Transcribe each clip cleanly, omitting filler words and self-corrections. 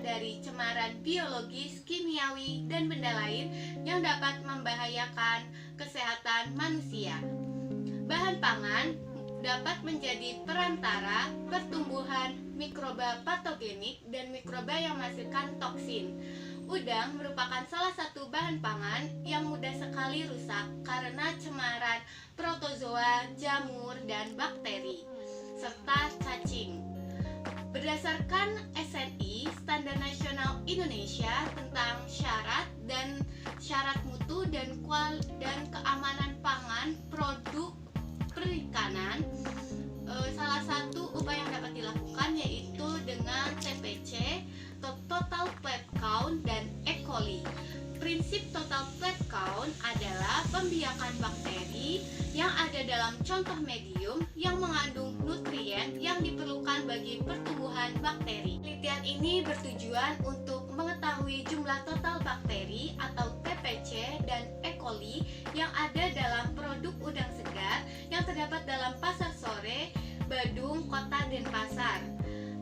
dari cemaran biologis, kimiawi, dan benda lain yang dapat membahayakan kesehatan manusia. Bahan pangan dapat menjadi perantara pertumbuhan mikroba patogenik dan mikroba yang menghasilkan toksin. Udang merupakan salah satu bahan pangan yang mudah sekali rusak karena cemaran protozoa, jamur, dan bakteri, serta cacing. Berdasarkan SNI, Standar Nasional Indonesia tentang syarat mutu dan keamanan pangan produk perikanan, salah satu upaya yang dapat dilakukan yaitu dengan TPC, Total Plant Count, dan E. coli. Prinsip Total Plant Count adalah pembiakan bakteri yang ada dalam contoh medium yang mengandung nutrien yang diperlukan bagi pertumbuhan bakteri. Penelitian ini bertujuan untuk mengetahui jumlah total bakteri atau TPC dan E. coli yang ada dalam produk udang segar yang terdapat dalam pasar sore, Badung, Kota Denpasar.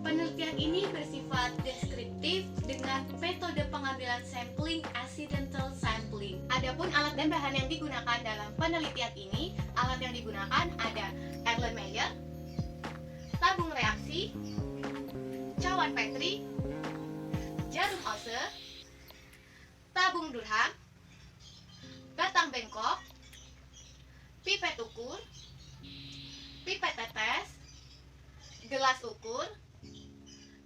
Penelitian ini bersifat deskriptif dengan metode pengambilan sampling accidental sampling. Adapun alat dan bahan yang digunakan dalam penelitian ini, alat yang digunakan ada Erlenmeyer, tabung reaksi, cawan Petri, jarum Ose, tabung Durham, batang bengkok, pipet ukur, pipet tetes, gelas ukur,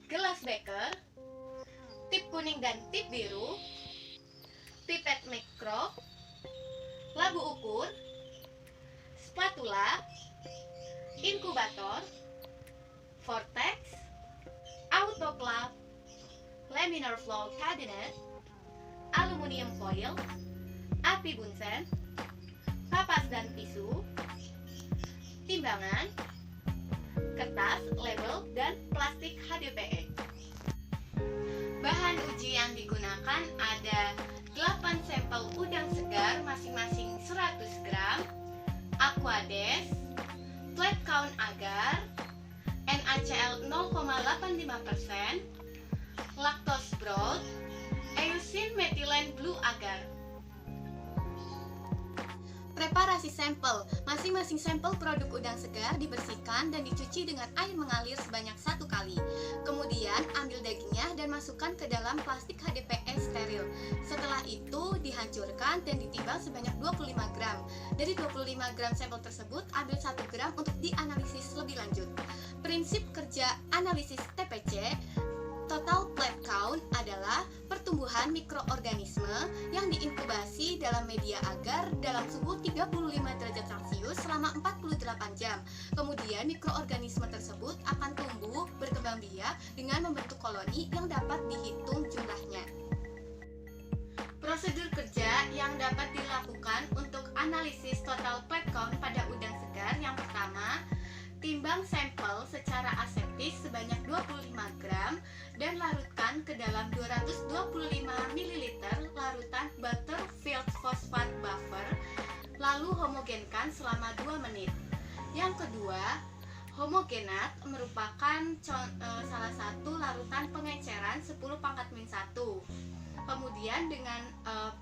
gelas beker, tip kuning dan tip biru, pipet mikro, labu ukur, spatula, inkubator, vortex, autoclave, laminar flow cabinet, aluminium foil, api bunsen, kapas dan tisu, timbangan, kertas, label, dan plastik HDPE. Bahan uji yang digunakan ada 8 sampel udang segar masing-masing 100 gram, Aquades, Plant Count agar, NaCl 0,85%, Lactose broth, Eusin methylene blue agar. Preparasi sampel. Masing-masing sampel produk udang segar dibersihkan dan dicuci dengan air mengalir sebanyak 1 kali. Kemudian ambil dagingnya dan masukkan ke dalam plastik HDPE steril. Setelah itu dihancurkan dan ditimbang sebanyak 25 gram. Dari 25 gram sampel tersebut, ambil 1 gram untuk dianalisis lebih lanjut. Prinsip kerja analisis TPC Total Plant Count adalah pertumbuhan mikroorganisme yang diinkubasi dalam media agar dalam suhu 35 derajat Celcius selama 48 jam. Kemudian mikroorganisme tersebut akan tumbuh berkembang biak dengan membentuk koloni yang dapat dihitung jumlahnya. Prosedur kerja yang dapat dilakukan untuk analisis total plant count pada udang segar. Yang pertama, timbang sampel secara aseptis sebanyak 25 gram dan larutkan ke dalam 225 ml larutan butterfield phosphate buffer, lalu homogenkan selama 2 menit. Yang kedua, homogenat merupakan salah satu larutan pengenceran 10⁻⁻1. Kemudian dengan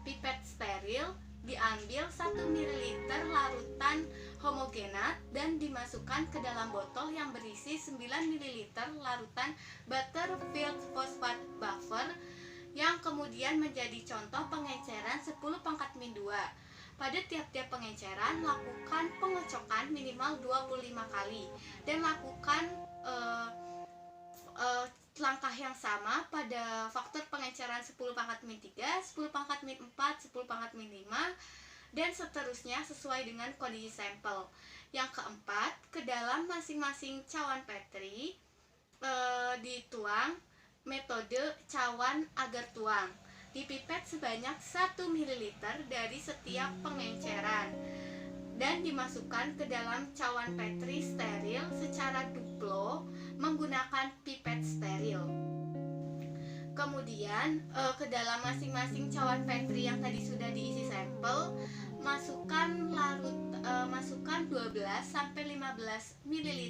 pipet steril diambil 1 ml larutan homogenat dan dimasukkan ke dalam botol yang berisi 9 ml larutan butterfield phosphate buffer yang kemudian menjadi contoh pengenceran 10⁻². Pada tiap-tiap pengenceran lakukan pengocokan minimal 25 kali dan lakukan langkah yang sama pada faktor pengenceran 10⁻3, 10⁻4, 10⁻5 dan seterusnya sesuai dengan kondisi sampel. Yang keempat, ke dalam masing-masing cawan Petri dituang metode cawan agar tuang. Dipipet sebanyak 1 ml dari setiap pengenceran dan dimasukkan ke dalam cawan Petri steril secara duplo menggunakan pipet steril. Kemudian ke dalam masing-masing cawan Petri yang tadi sudah diisi sampel, masukkan 12 sampai 15 ml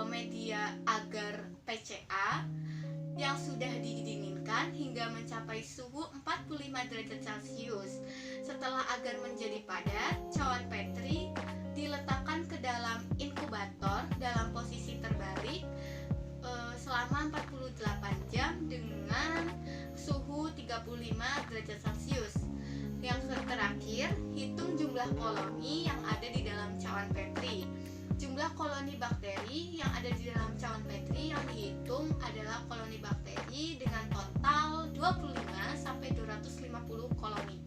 media agar PCA yang sudah didinginkan hingga mencapai suhu 45 derajat Celcius. Setelah agar menjadi padat, cawan Petri diletakkan ke dalam inkubator dalam posisi terbalik selama 48 jam dengan suhu 35 derajat Celcius. Yang terakhir, hitung jumlah koloni yang ada di dalam cawan Petri. Jumlah koloni bakteri yang ada di dalam cawan Petri yang dihitung adalah koloni bakteri dengan total 25 sampai 250 koloni.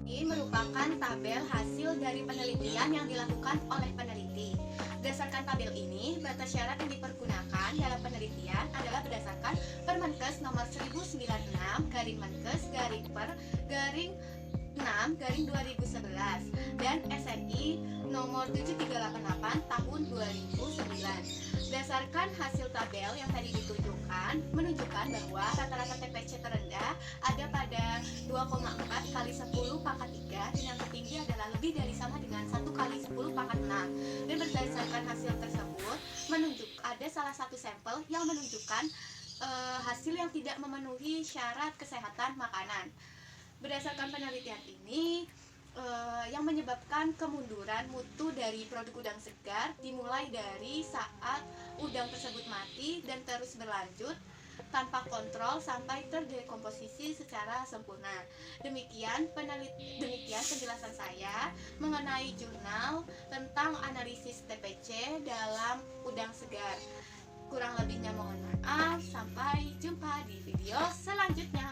Ini merupakan tabel hasil dari penelitian yang dilakukan oleh peneliti. Berdasarkan tabel ini, batas syarat yang dipergunakan dalam penelitian adalah berdasarkan Permenkes nomor 1096 garing Menkes garing per garing 6 garing 2011 dan SNI nomor 7388 tahun 2009. Berdasarkan hasil tabel yang tadi ditunjukkan menunjukkan bahwa rata-rata TPC terendah ada pada 2,4 kali 10 pangkat 3 dan yang tertinggi adalah lebih dari sama dengan 1 kali 10 pangkat 6. Dan berdasarkan hasil tersebut ada salah satu sampel yang menunjukkan hasil yang tidak memenuhi syarat kesehatan makanan. Berdasarkan penelitian ini, yang menyebabkan kemunduran mutu dari produk udang segar dimulai dari saat udang tersebut mati dan terus berlanjut tanpa kontrol sampai terdekomposisi secara sempurna. Demikian penjelasan saya mengenai jurnal tentang analisis TPC dalam udang segar. Kurang lebihnya mohon maaf. Sampai jumpa di video selanjutnya.